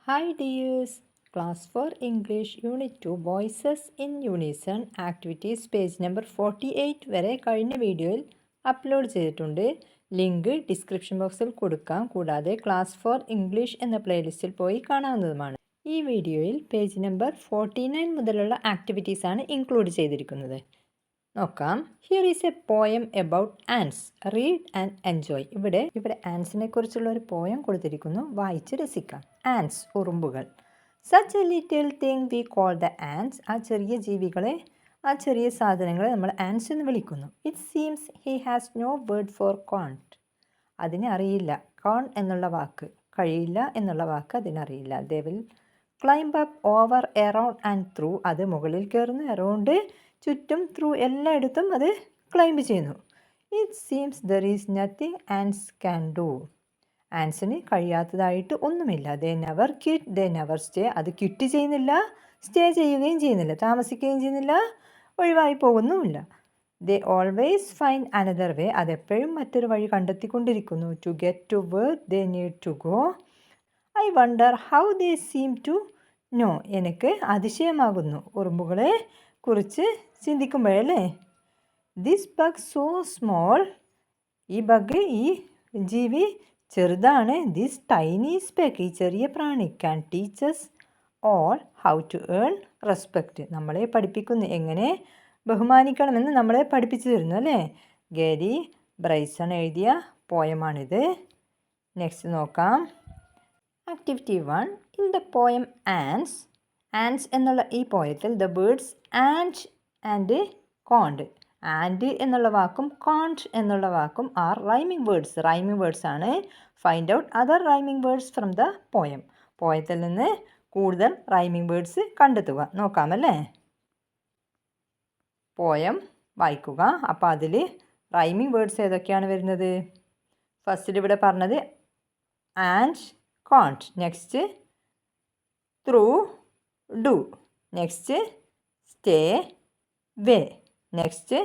Hi dears, Class 4 English Unit 2 Voices in Unison Activities page number 48 വരെ കഴിഞ്ഞ വീഡിയോയിൽ upload ചെയ്തിട്ടുണ്ട്. ലിങ്ക് ഡിസ്ക്രിപ്ഷൻ ബോക്സിൽ കൊടുക്കാം. കൂടാതെ ക്ലാസ് 4 ഇംഗ്ലീഷ് എന്ന പ്ലേലിസ്റ്റിൽ പോയി കാണാവുന്നതുമാണ്. ഈ വീഡിയോയിൽ പേജ് നമ്പർ 49 മുതലുള്ള ആക്ടിവിറ്റീസ് ആണ് ഇൻക്ലൂഡ് ചെയ്തിരിക്കുന്നത്. നോക്കാം. Here is a poem about ants. Read and enjoy. ഇവിടെ ആൻസിനെ കുറിച്ചുള്ള ഒരു പോയം കൊടുത്തിരിക്കുന്നു. വായിച്ച് രസിക്കാം. ആൻസ്, ഉറുമ്പുകൾ. Such a little thing we call the ants. ആ ചെറിയ ജീവികളെ, ആ ചെറിയ സാധനങ്ങളെ നമ്മൾ ആൻസ് എന്ന് വിളിക്കുന്നു. It seems he has no word for can't. അതിനെ അറിയില്ല. കോൺ എന്നുള്ള വാക്ക്, കഴിയില്ല എന്നുള്ള വാക്ക് അതിനറിയില്ല. They will climb up, over, around and through. അത് മുകളിൽ കയറുന്നു, എറൗണ്ട് ചുറ്റും, ത്രൂ എല്ലായിടത്തും അത് ക്ലൈംബ് ചെയ്യുന്നു. It seems there is nothing ants can do. ആൻസിന് കഴിയാത്തതായിട്ട് ഒന്നുമില്ല. They never quit, they never stay. അത് ക്വിറ്റ് ചെയ്യുന്നില്ല, സ്റ്റേ ചെയ്യുകയും ചെയ്യുന്നില്ല, താമസിക്കുകയും ചെയ്യുന്നില്ല, ഒഴിവായി പോകുന്നുമില്ല. They always find another way. അതെപ്പോഴും മറ്റൊരു വഴി കണ്ടെത്തിക്കൊണ്ടിരിക്കുന്നു. To get to where they need to go. I wonder how they seem to know. എനിക്ക് അതിശയമാകുന്നു ഉറുമ്പുകളെ കുറിച്ച് ചിന്തിക്കുമ്പോഴല്ലേ. This bug so small. ഈ ബഗ്, ഈ ജീവി ചെറുതാണ്. ദിസ് ടൈനി സ്പെക്ക്, ഈ ചെറിയ പ്രാണി, can teaches all how to earn respect. നമ്മളെ പഠിപ്പിക്കുന്നു, എങ്ങനെ ബഹുമാനിക്കണമെന്ന് നമ്മളെ പഠിപ്പിച്ചു തരുന്നു അല്ലേ. ഗാരി ബ്രൈസൺ എഴുതിയ പോയമാണിത്. നെക്സ്റ്റ് നോക്കാം. Activity 1. In the poem ants. Ants എന്നുള്ള ഈ പോയത്തിൽ the words ants and can't. Ants എന്നുള്ള വാക്കും കോണ്ട് എന്നുള്ള വാക്കും are rhyming words. Rhyming words ആണ്. Find out other rhyming words from the poem. പോയത്തിൽ നിന്ന് കൂടുതൽ റൈമിംഗ് വേർഡ്സ് കണ്ടെത്തുക. നോക്കാമല്ലേ. പോയം വായിക്കുക. അപ്പോൾ അതിൽ റൈമിംഗ് വേർഡ്സ് ഏതൊക്കെയാണ് വരുന്നത്? ഫസ്റ്റിൽ ഇവിടെ പറഞ്ഞത് ants can't. Next through, do. Next stay, way. Next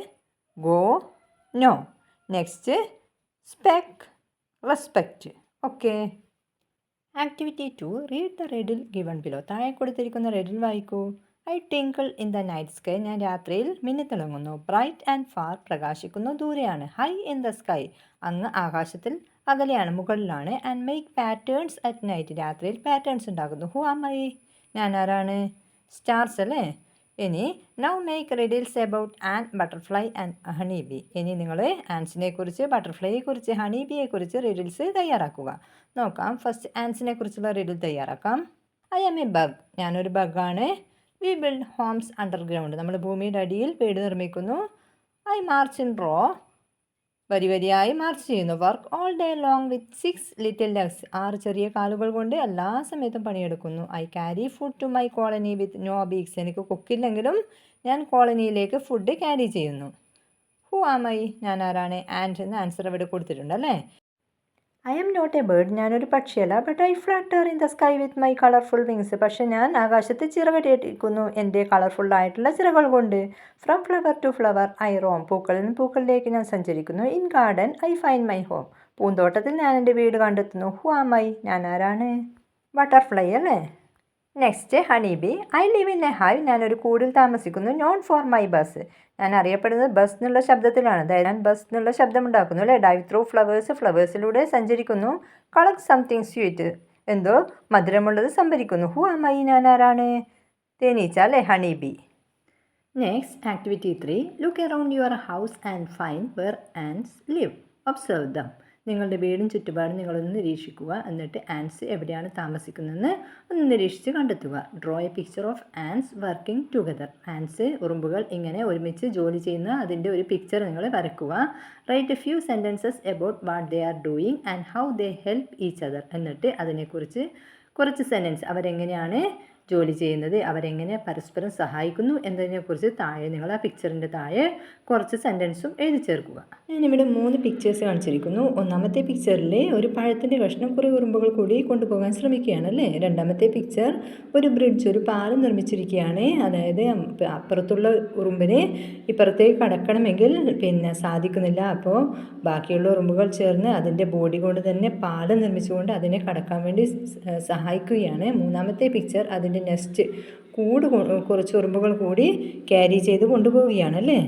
go, know. Next speck, respect. Okay. Activity 2. Read the riddle given below. താഴെ കൊടുത്തിരിക്കുന്ന റെഡിൽ വായിക്കൂ. I twinkle in the night sky. ഞാൻ രാത്രിയിൽ മിന്നിത്തിളങ്ങുന്നു. ബ്രൈറ്റ് ആൻഡ് ഫാർ, പ്രകാശിക്കുന്നു, ദൂരെയാണ്. High in the sky, അങ്ങ് ആകാശത്തിൽ, അകലെയാണ്, മുകളിലാണ്. And make patterns at night, രാത്രിയിൽ പാറ്റേൺസ് ഉണ്ടാക്കുന്നു. ഹു ആം ഐ, ഞാൻ ആരാണ്? സ്റ്റാർസ് അല്ലേ. ഇനി now make riddles about and butterfly and honey bee. ഇനി നിങ്ങൾ ആൻസിനെ കുറിച്ച്, ബട്ടർഫ്ലൈയെ കുറിച്ച്, ഹണി ബിയെ കുറിച്ച് റിഡിൽസ് തയ്യാറാക്കുക. നോക്കാം. ഫസ്റ്റ് ആൻസിനെ കുറിച്ചുള്ള റിഡിൽ തയ്യാറാക്കാം. I am a bug. ഞാനൊരു ബഗ്ഗാണ്. We build homes underground. നമ്മൾ ഭൂമിയുടെ അടിയിൽ വീട് നിർമ്മിക്കുന്നു. ഐ മാർച്ച് ഇൻ റോ, വരി വരിയായി മാർച്ച് ചെയ്യുന്നു. Work all day long with 6 little legs. 6 ചെറിയ കാലുകൾ കൊണ്ട് എല്ലാ സമയത്തും പണിയെടുക്കുന്നു. I carry food to my colony with no beaks. എനിക്ക് കുക്കില്ലെങ്കിലും ഞാൻ കോളനിയിലേക്ക് ഫുഡ് ക്യാരി ചെയ്യുന്നു. ഹു ആം ഐ, ഞാൻ ആരാണ്? ആൻഡ് എന്ന ആൻസർ ഇവിടെ കൊടുത്തിട്ടുണ്ട് അല്ലേ. I am not a bird. ഞാനൊരു പക്ഷിയല്ല. But I flutter in the sky with my colourful wings. പക്ഷേ ഞാൻ ആകാശത്ത് ചിറകടിക്കുന്നു എൻ്റെ കളർഫുള്ളായിട്ടുള്ള ചിറകൾ കൊണ്ട്. From flower to flower I roam. പൂക്കളിൽ നിന്ന് പൂക്കളിലേക്ക് ഞാൻ സഞ്ചരിക്കുന്നു. In garden I find my home. പൂന്തോട്ടത്തിൽ ഞാൻ എൻ്റെ വീട് കണ്ടെത്തുന്നു. ഹു ആം ഐ, ഞാൻ ആരാണ്? ബട്ടർഫ്ലൈ അല്ലേ. Next honey bee. I live in A hive. ഞാനൊരു കൂടിൽ താമസിക്കുന്നു. Known for my bus. ഞാൻ അറിയപ്പെടുന്നത് ബസ് എന്നുള്ള ശബ്ദത്തിലാണ്. അതായത് ഞാൻ ബസ് എന്നുള്ള ശബ്ദമുണ്ടാക്കുന്നു അല്ലേ. ഡൈവ് ത്രൂ ഫ്ലവേഴ്സ്, ഫ്ലവേഴ്സിലൂടെ സഞ്ചരിക്കുന്നു. കളക്ട് സംതിങ് സ്വീറ്റ്, എന്തോ മധുരമുള്ളത് സംഭരിക്കുന്നു. ഹു ആം ഐ, ഞാൻ ആരാണ്? തേനീച്ച അല്ലേ, honey bee. Next activity 3. Look around your house and find where ants live. Observe them. നിങ്ങളുടെ വീടും ചുറ്റുപാടും നിങ്ങളൊന്ന് നിരീക്ഷിക്കുക. എന്നിട്ട് ആൻസ് എവിടെയാണ് താമസിക്കുന്നതെന്ന് ഒന്ന് നിരീക്ഷിച്ച് കണ്ടെത്തുക. Draw a picture of ants working together. Ants, ഉറുമ്പുകൾ ഇങ്ങനെ ഒരുമിച്ച് ജോലി ചെയ്യുന്ന അതിൻ്റെ ഒരു പിക്ചർ നിങ്ങൾ വരയ്ക്കുക. Write a few sentences about what they are doing and how they help each other. എന്നിട്ട് അതിനെക്കുറിച്ച് കുറച്ച് സെൻറ്റൻസ്, അവരെങ്ങനെയാണ് ജോലി ചെയ്യുന്നത്, അവരെങ്ങനെ പരസ്പരം സഹായിക്കുന്നു എന്നതിനെക്കുറിച്ച് താഴെ നിങ്ങൾ ആ പിക്ചറിൻ്റെ താഴെ കുറച്ച് സെൻറ്റൻസും എഴുതി ചേർക്കുക. ഞാനിവിടെ 3 പിക്ചേഴ്സ് കാണിച്ചിരിക്കുന്നു. ഒന്നാമത്തെ പിക്ചറിൽ ഒരു പഴത്തിൻ്റെ കഷ്ണം കുറേ ഉറുമ്പുകൾ കൂടി കൊണ്ടുപോകാൻ ശ്രമിക്കുകയാണ് അല്ലേ. രണ്ടാമത്തെ പിക്ചർ ഒരു ബ്രിഡ്ജ്, ഒരു പാലം നിർമ്മിച്ചിരിക്കുകയാണ്. അതായത് അപ്പുറത്തുള്ള ഉറുമ്പിനെ ഇപ്പുറത്തേക്ക് കടക്കണമെങ്കിൽ സാധിക്കുന്നില്ല. അപ്പോൾ ബാക്കിയുള്ള ഉറുമ്പുകൾ ചേർന്ന് അതിൻ്റെ ബോഡി കൊണ്ട് തന്നെ പാലം നിർമ്മിച്ചുകൊണ്ട് അതിനെ കടക്കാൻ വേണ്ടി സഹായിക്കുകയാണ്. മൂന്നാമത്തെ പിക്ചർ അതിൻ്റെ നെസ്റ്റ്, കൂട് കുറച്ച് ഉറുമ്പുകൾ കൂടി ക്യാരി ചെയ്ത് കൊണ്ടുപോവുകയാണ് അല്ലേ.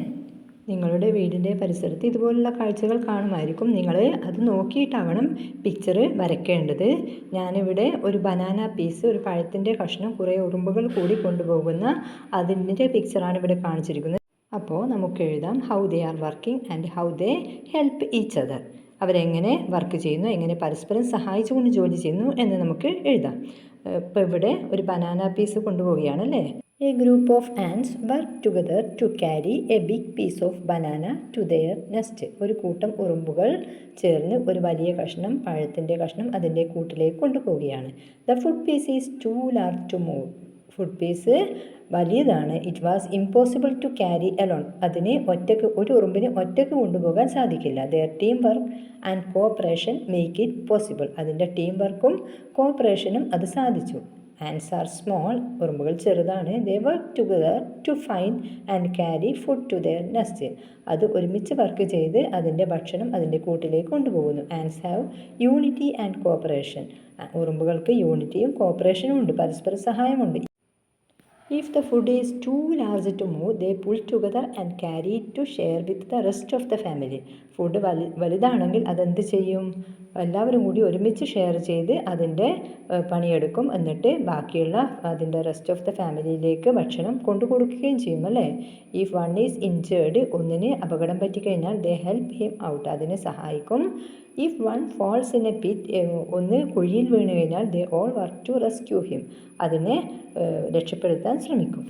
നിങ്ങളുടെ വീടിൻ്റെ പരിസരത്ത് ഇതുപോലുള്ള കാഴ്ചകൾ കാണുമായിരിക്കും. നിങ്ങൾ അത് നോക്കിയിട്ടാവണം പിക്ചർ വരയ്ക്കേണ്ടത്. ഞാനിവിടെ ഒരു ബനാന പീസ്, ഒരു പഴത്തിൻ്റെ കഷ്ണം കുറേ ഉറുമ്പുകൾ കൂടി കൊണ്ടുപോകുന്ന അതിൻ്റെ പിക്ചറാണ് ഇവിടെ കാണിച്ചിരിക്കുന്നത്. അപ്പോൾ നമുക്ക് എഴുതാം how they are working and how they help each other. അവരെങ്ങനെ വർക്ക് ചെയ്യുന്നു, എങ്ങനെ പരസ്പരം സഹായിച്ചുകൊണ്ട് ജോലി ചെയ്യുന്നു എന്ന് നമുക്ക് എഴുതാം. ഇപ്പോൾ ഇവിടെ ഒരു ബനാന പീസ് കൊണ്ടുപോവുകയാണല്ലേ. A group of ants work together to carry a big piece of banana to their nest. ഒരു കൂട്ടം ഉറുമ്പുകൾ ചേർന്ന് ഒരു വലിയ കഷ്ണം, പഴത്തിൻ്റെ കഷ്ണം അതിൻ്റെ കൂട്ടിലേക്ക് കൊണ്ടുപോവുകയാണ്. The food piece is too large to move. Food piece വലിയതാണ്. It was impossible to carry alone. അതിന് ഒരു ഉറുമ്പിന് ഒറ്റയ്ക്ക് കൊണ്ടുപോകാൻ സാധിക്കില്ല. Their team work and cooperation make it possible. അതിൻ്റെ ടീം വർക്കും കോഓപ്പറേഷനും അത് സാധിച്ചു. Ants are small. ഉറുമ്പുകൾ ചെറുതാണ്. They work together to find and carry food to their nest. അത് ഒരുമിച്ച് വർക്ക് ചെയ്ത് അതിൻ്റെ ഭക്ഷണം അതിൻ്റെ കൂട്ടിലേക്ക് കൊണ്ടുപോകുന്നു. Ants have unity and cooperation. ഉറുമ്പുകൾക്ക് യൂണിറ്റിയും കോഓപ്പറേഷനും ഉണ്ട്, പരസ്പര സഹായമുണ്ട്. If the food is too large to move, they pull together and carry it to share with the rest of the family. Food വലുതാണെങ്കിൽ അതെന്ത് ചെയ്യും? എല്ലാവരും കൂടി ഒരുമിച്ച് ഷെയർ ചെയ്ത് അതിൻ്റെ പണിയെടുക്കും. എന്നിട്ട് ബാക്കിയുള്ള അതിൻ്റെ റെസ്റ്റ് ഓഫ് ദ ഫാമിലിയിലേക്ക് ഭക്ഷണം കൊണ്ടു കൊടുക്കുകയും ചെയ്യും അല്ലേ. ഇഫ് വൺ ഈസ് ഇഞ്ചേർഡ്, ഒന്നിന് അപകടം പറ്റിക്കഴിഞ്ഞാൽ ദേ ഹെൽപ്പ് ഹിം ഔട്ട്, അതിനെ സഹായിക്കും. If one falls in a pit, ഒന്ന് കുഴിയിൽ വീണ് കഴിഞ്ഞാൽ they all work to rescue him, അതിനെ രക്ഷപ്പെടുത്താൻ ശ്രമിക്കും.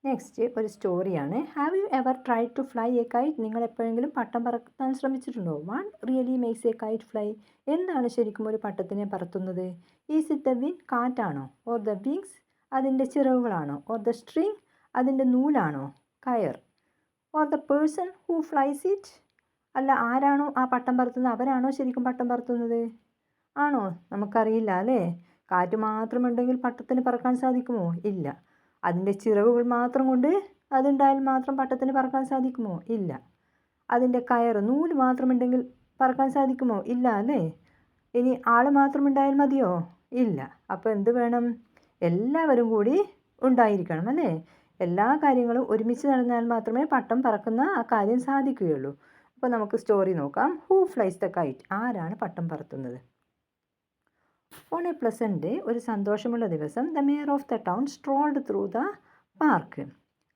നെക്സ്റ്റ് ഒരു സ്റ്റോറിയാണ്. Have you ever try to fly a kite? നിങ്ങൾ എപ്പോഴെങ്കിലും പട്ടം പറത്താൻ ശ്രമിച്ചിട്ടുണ്ടോ? What really makes a kite fly? എന്താണ് ശരിക്കും ഒരു പട്ടത്തിനെ പറത്തുന്നത്? ഈസ് ഇറ്റ് ദ വിൻഡ്, കാറ്റാണോ? ഓർ ദ വിങ്സ്, അതിൻ്റെ ചിറകുകളാണോ? ഓർ ദ സ്ട്രിങ്, അതിൻ്റെ നൂലാണോ? കയർ. Or the person who flies it, അല്ല ആരാണോ ആ പട്ടം പറത്തുന്നത് അവരാണോ ശരിക്കും പട്ടം പറത്തുന്നത്? ആണോ? നമുക്കറിയില്ല അല്ലേ. കാറ്റ് മാത്രമുണ്ടെങ്കിൽ പട്ടത്തിന് പറക്കാൻ സാധിക്കുമോ? ഇല്ല. അതിൻ്റെ ചിറകുകൾ മാത്രം കൊണ്ട് അതുണ്ടായാൽ മാത്രം പട്ടത്തിന് പറക്കാൻ സാധിക്കുമോ? ഇല്ല. അതിൻ്റെ കയർ, നൂല് മാത്രമുണ്ടെങ്കിൽ പറക്കാൻ സാധിക്കുമോ? ഇല്ല അല്ലേ. ഇനി ആൾ മാത്രമുണ്ടായാൽ മതിയോ? ഇല്ല. അപ്പോൾ എന്ത് വേണം? എല്ലാവരും കൂടി ഉണ്ടായിരിക്കണം അല്ലേ. എല്ലാ കാര്യങ്ങളും ഒരുമിച്ച് നടന്നാൽ മാത്രമേ പട്ടം പറക്കുന്ന ആ കാര്യം സാധിക്കുകയുള്ളൂ. അപ്പോൾ നമുക്ക് സ്റ്റോറി നോക്കാം. Who flies the kite? ആരാണ് പട്ടം പറത്തുന്നത്? ഓൺ എ പ്ലസൻറ്റ് ഡേ, ഒരു സന്തോഷമുള്ള ദിവസം, the mayor of the town strolled through the park.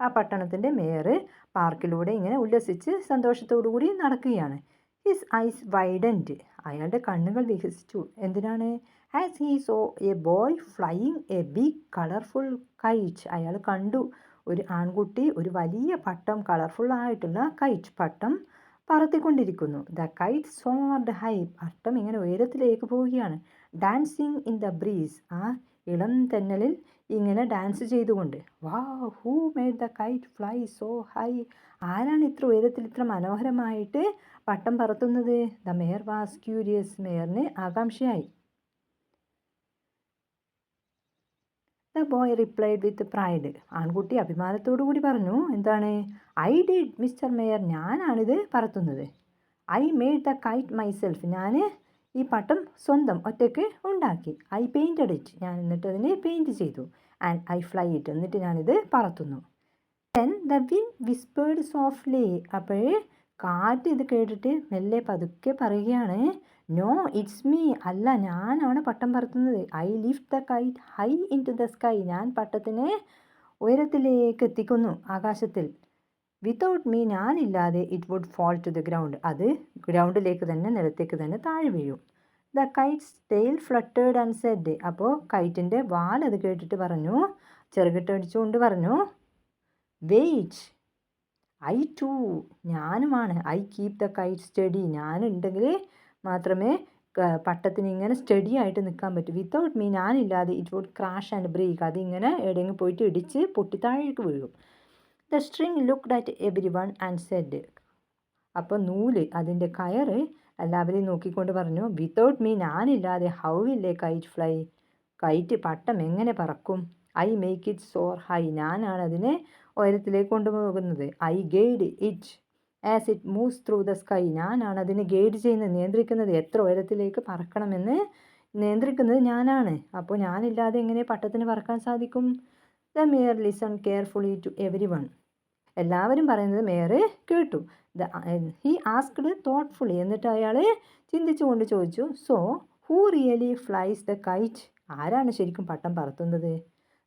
ആ പട്ടണത്തിൻ്റെ മേയർ പാർക്കിലൂടെ ഇങ്ങനെ ഉല്ലസിച്ച് സന്തോഷത്തോടു കൂടി നടക്കുകയാണ്. His eyes widened. അയാളുടെ കണ്ണുകൾ വികസിച്ചു. എന്തിനാണ്? As he saw a boy flying a big colourful kite. അയാൾ കണ്ടു ഒരു ആൺകുട്ടി ഒരു വലിയ പട്ടം, കളർഫുള്ളായിട്ടുള്ള കൈറ്റ് പട്ടം പറത്തിക്കൊണ്ടിരിക്കുന്നു. The kite soared high. പട്ടം ഇങ്ങനെ ഉയരത്തിലേക്ക് പോവുകയാണ്. Dancing in the breeze. ആ ഇളം തെന്നലിൽ ഇങ്ങനെ ഡാൻസ് ചെയ്തുകൊണ്ട്. Wow, who made the kite fly so high? ആരാണ് ഇത്ര ഉയരത്തിൽ ഇത്ര മനോഹരമായിട്ട് പട്ടം പറത്തുന്നത്? The mayor was curious. മേയറിന് ആകാംക്ഷയായി. The boy replied with pride. ആൺകുട്ടി അഭിമാനത്തോടു കൂടി പറഞ്ഞു. എന്താണ്? I did mister mayor. ഞാനാണിത് പറത്തുന്നത്. I made the kite myself. ഞാൻ ഈ പട്ടം സ്വന്തം ഒറ്റയ്ക്ക് ഉണ്ടാക്കി. I painted it. ഞാൻ എന്നിട്ട് അതിനെ പെയിൻറ്റ് ചെയ്തു. And I fly it. എന്നിട്ട് ഞാനിത് പറത്തുന്നു. Then the wind whispered softly. അപ്പോൾ കാറ്റ് ഇത് കേട്ടിട്ട് മെല്ലെ പതുക്കെ പറയുകയാണ്, നോ ഇറ്റ്സ് മീ. അല്ല, ഞാനാണ് പട്ടം പറത്തുന്നത്. I lift the kite high into the sky. ഞാൻ പട്ടത്തിനെ ഉയരത്തിലേക്ക് എത്തിക്കുന്നു, ആകാശത്തിൽ. വിത്തൗട്ട് മീ, ഞാനില്ലാതെ it would fall to the ground. അത് ഗ്രൗണ്ടിലേക്ക് തന്നെ, നിലത്തേക്ക് തന്നെ താഴെ വീഴും. The kite's tail fluttered and said. അപ്പോൾ കൈറ്റിൻ്റെ വാൽ അത് കേട്ടിട്ട് പറഞ്ഞു, ചെറുകിട്ടടിച്ചുകൊണ്ട് പറഞ്ഞു, വെയിറ്റ്, ഐ ടു, ഞാനുമാണ്. I keep the kite steady. ഞാനുണ്ടെങ്കിൽ മാത്രമേ പട്ടത്തിന് ഇങ്ങനെ സ്റ്റഡി ആയിട്ട് നിൽക്കാൻ പറ്റും. വിത്തൗട്ട് മീ, ഞാനില്ലാതെ it would crash and break. അതിങ്ങനെ എവിടെയെങ്കിലും പോയിട്ട് ഇടിച്ച് പൊട്ടിത്താഴേക്ക് വീഴും. The string looked at every one and said. അപ്പോൾ നൂല്, അതിൻ്റെ കയറ് എല്ലാവരെയും നോക്കിക്കൊണ്ട് പറഞ്ഞു, വിത്തൗട്ട് മീ, ഞാനില്ലാതെ how will a kite fly. Kite, പട്ടം എങ്ങനെ പറക്കും? I make it soar high. ഞാനാണ് അതിനെ ഉയരത്തിലേക്ക് കൊണ്ടുപോകുന്നത്. I guide it as it moves through the sky. ഞാനാണ് അതിനെ ഗൈഡ് ചെയ്യുന്നത്, നിയന്ത്രിക്കുന്നത്. എത്ര ഉയരത്തിലേക്ക് പറക്കണമെന്ന് നിയന്ത്രിക്കുന്നത് ഞാനാണ്. അപ്പോൾ ഞാനില്ലാതെ എങ്ങനെ പട്ടത്തിന് പറക്കാൻ സാധിക്കും? The mayor listen carefully to every one. എല്ലാവരും പറയുന്നത് മേയർ കേട്ടു. He asked thoughtfully. എന്നിട്ട് അയാൾ ചിന്തിച്ചുകൊണ്ട് ചോദിച്ചു, so who really flies the kite. ആരാണ് ശരിക്കും പട്ടം പറത്തുന്നത്?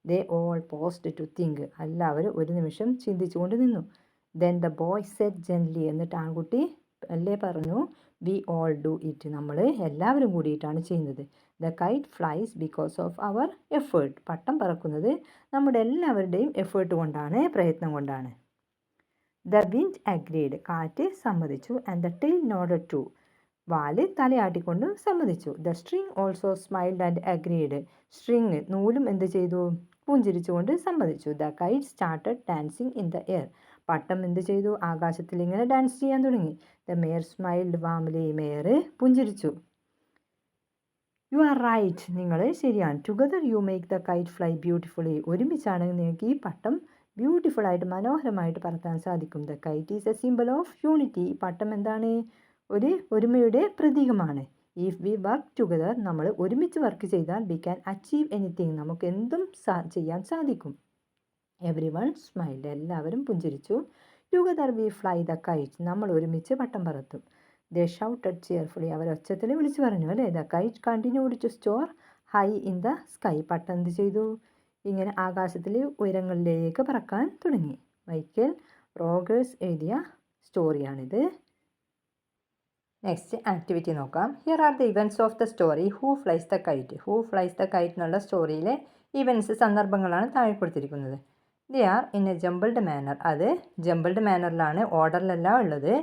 They all paused to think. എല്ലാവരും ഒരു നിമിഷം ചിന്തിച്ചുകൊണ്ട് നിന്നു. Then the boy said gently. എന്നിട്ട് ആൺകുട്ടി അല്ലേ പറഞ്ഞു, വി ഓൾ ഡു ഇറ്റ്. നമ്മൾ എല്ലാവരും കൂടിയിട്ടാണ് ചെയ്യുന്നത്. The kite flies because of our effort. പട്ടം പറക്കുന്നത് നമ്മുടെ എല്ലാവരുടെയും എഫേർട്ട് കൊണ്ടാണ്, പ്രയത്നം കൊണ്ടാണ്. The wind agreed. കാറ്റ് സമ്മതിച്ചു. And the tail nodded too. വാല് തലയാട്ടിക്കൊണ്ട് സമ്മതിച്ചു. The string also smiled and agreed. String, നൂലും എന്ത് ചെയ്തു? പുഞ്ചിരിച്ചുകൊണ്ട് സമ്മതിച്ചു. The kite started dancing in the air. പട്ടം എന്ത് ചെയ്തു? ആകാശത്തിൽ ഇങ്ങനെ ഡാൻസ് ചെയ്യാൻ തുടങ്ങി. The mayor smiled warmly. Mayor പുഞ്ചിരിച്ചു. You are right. നിങ്ങൾ ശരിയാണ്. Together you make the kite fly beautifully. ഒരുമിച്ചാണ് നിങ്ങൾക്ക് ഈ പട്ടം ബ്യൂട്ടിഫുള്ളായിട്ട്, മനോഹരമായിട്ട് പറത്താൻ സാധിക്കും. The KITE is A simple of unity. ഈ പട്ടം എന്താണ്? ഒരു ഒരുമയുടെ പ്രതീകമാണ്. ഇഫ് വി വർക്ക് ടുഗദർ, നമ്മൾ ഒരുമിച്ച് വർക്ക് ചെയ്താൽ വി ക്യാൻ അച്ചീവ് എനിത്തിങ്, നമുക്ക് എന്തും ചെയ്യാൻ സാധിക്കും. Every one smiled. എല്ലാവരും പുഞ്ചിരിച്ചു. Together we fly the KITE. നമ്മൾ ഒരുമിച്ച് പട്ടം പറത്തും. ദേ ഷൗട്ടഡ് ചിയർഫുള്ളി. അവർ ഒച്ചത്തിൽ വിളിച്ചു പറഞ്ഞു അല്ലേ. The kite continued to soar high in the sky. പട്ടം എന്ത് ചെയ്തു? ഇങ്ങനെ ആകാശത്തിൽ ഉയരങ്ങളിലേക്ക് പറക്കാൻ തുടങ്ങി. മൈക്കൽ റോഗേഴ്സ് എഴുതിയ സ്റ്റോറിയാണിത്. നെക്സ്റ്റ് ആക്ടിവിറ്റി നോക്കാം. Here are the events of the story who flies the kite. Who flies the kite എന്നുള്ള സ്റ്റോറിയിലെ ഇവൻറ്റ്സ്, സന്ദർഭങ്ങളാണ് താഴെ കൊടുത്തിരിക്കുന്നത്. They are in a jumbled manner. അത് ജംബിൾഡ് മാനറിലാണ്, ഓർഡറിലല്ല ഉള്ളത്.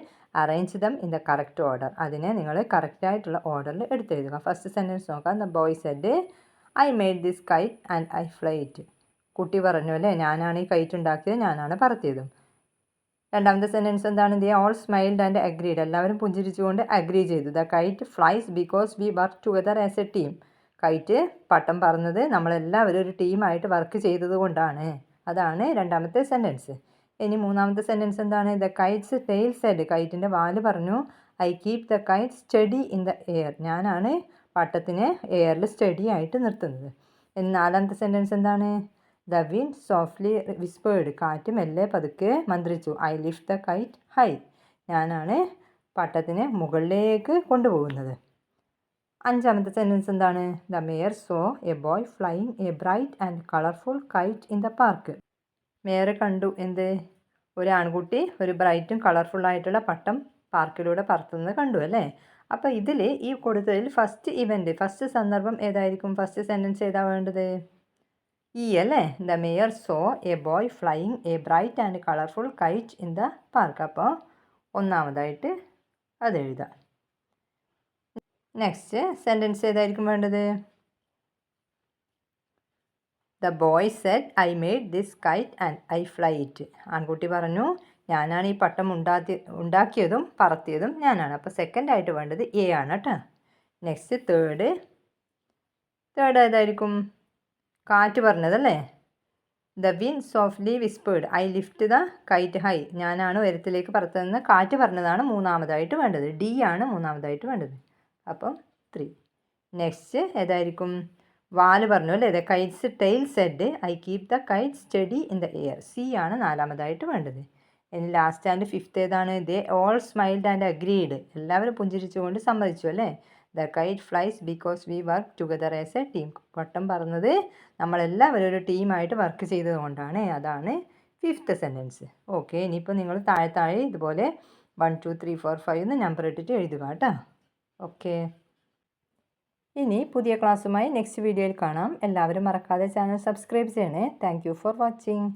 Arrange them in the correct order. അതിനെ നിങ്ങൾ കറക്റ്റായിട്ടുള്ള ഓർഡറിൽ എടുത്തെഴുതുക. ഫസ്റ്റ് സെൻറ്റൻസ് നോക്കാം. The boy said I made this kite and I fly it. കുട്ടി പറഞ്ഞു അല്ലേ, ഞാനാണ് ഈ കൈറ്റ് ഉണ്ടാക്കിയത്, ഞാനാണ് പറത്തിയതും. രണ്ടാമത്തെ സെൻറ്റൻസ് എന്താണ്? They all smiled and agreed. എല്ലാവരും പുഞ്ചിരിച്ചുകൊണ്ട് അഗ്രി ചെയ്തു. The kite flies because we work together as a team. Kite പട്ടം പറന്നത് നമ്മളെല്ലാവരും ഒരു ടീമായിട്ട് വർക്ക് ചെയ്തത് കൊണ്ടാണ്. അതാണ് രണ്ടാമത്തെ സെൻറ്റൻസ്. ഇനി മൂന്നാമത്തെ സെൻറ്റൻസ് എന്താണ്? The kite's tail said. കൈറ്റിൻ്റെ വാല് പറഞ്ഞു, I keep the kite steady in the air. ഞാനാണ് പട്ടത്തിനെ എയറിൽ സ്റ്റഡി ആയിട്ട് നിർത്തുന്നത്. ഇനി നാലാമത്തെ സെൻറ്റൻസ് എന്താണ്? The wind softly whispered. കാറ്റ് മെല്ലെ പതുക്കെ മന്ത്രിച്ചു. I lift the kite high. ഞാനാണ് പട്ടത്തിനെ മുകളിലേക്ക് കൊണ്ടുപോകുന്നത്. അഞ്ചാമത്തെ സെൻറ്റൻസ് എന്താണ്? The mayor saw a boy flying a bright and colourful kite in the park. Mayor കണ്ടു എന്ത്? ഒരു ആൺകുട്ടി ഒരു ബ്രൈറ്റും കളർഫുള്ളായിട്ടുള്ള പട്ടം പാർക്കിലൂടെ പറത്തുന്നത് കണ്ടു അല്ലേ. അപ്പോൾ ഇതിൽ ഈ കൊടുത്തതിൽ ഫസ്റ്റ് ഇവൻറ്റ്, ഫസ്റ്റ് സന്ദർഭം ഏതായിരിക്കും? ഫസ്റ്റ് സെൻറ്റൻസ് ഏതാ വേണ്ടത്? ഈ അല്ലേ. The mayor saw a boy flying a bright and colourful kite in the park. അപ്പോൾ ഒന്നാമതായിട്ട് അത് എഴുതാം. നെക്സ്റ്റ് സെൻറ്റൻസ് ഏതായിരിക്കും വേണ്ടത്? The boy said I made this kite and I fly it. ആൺകുട്ടി പറഞ്ഞു, ഞാനാണ് ഈ പട്ടം ഉണ്ടാക്കിയതും പറത്തിയതും ഞാനാണ്. അപ്പോൾ സെക്കൻഡായിട്ട് വേണ്ടത് എ ആണ് കേട്ടോ. നെക്സ്റ്റ് തേർഡ് ഏതായിരിക്കും? കാറ്റ് പറഞ്ഞതല്ലേ. The wind softly whispered I lift the kite high. ഞാനാണ് ഉയരത്തിലേക്ക് പറത്തുന്നത് കാറ്റ് പറഞ്ഞതാണ് മൂന്നാമതായിട്ട് വേണ്ടത്. ഡി ആണ് മൂന്നാമതായിട്ട് വേണ്ടത്. അപ്പം 3. നെക്സ്റ്റ് ഏതായിരിക്കും? വാല് പറഞ്ഞു അല്ലേ. The kite's tail said I keep the kite steady in the air. C ആണ് നാലാമതായിട്ട് വേണ്ടത്. ഇനി ലാസ്റ്റ് ആൻഡ് ഫിഫ്ത്ത് ഏതാണ്? They all smiled and agreed. എല്ലാവരും പുഞ്ചിരിച്ചുകൊണ്ട് സമ്മതിച്ചു അല്ലേ. The kite flies because we work together as a team. പട്ടം പറന്നത് നമ്മളെല്ലാവരും ഒരു ടീമായിട്ട് വർക്ക് ചെയ്തത് കൊണ്ടാണ്. അതാണ് ഫിഫ്ത്ത് സെൻറ്റൻസ്. ഓക്കെ, ഇനിയിപ്പോൾ നിങ്ങൾ താഴെ ഇതുപോലെ 1 2 3 4 5 എന്ന് നമ്പർ ഇട്ടിട്ട് എഴുതുക കേട്ടോ. ഓക്കെ, ഇനി പുതിയ ക്ലാസ്സുമായി നെക്സ്റ്റ് വീഡിയോയിൽ കാണാം. എല്ലാവരും മറക്കാതെ ചാനൽ സബ്സ്ക്രൈബ് ചെയ്യണേ. Thank you for watching.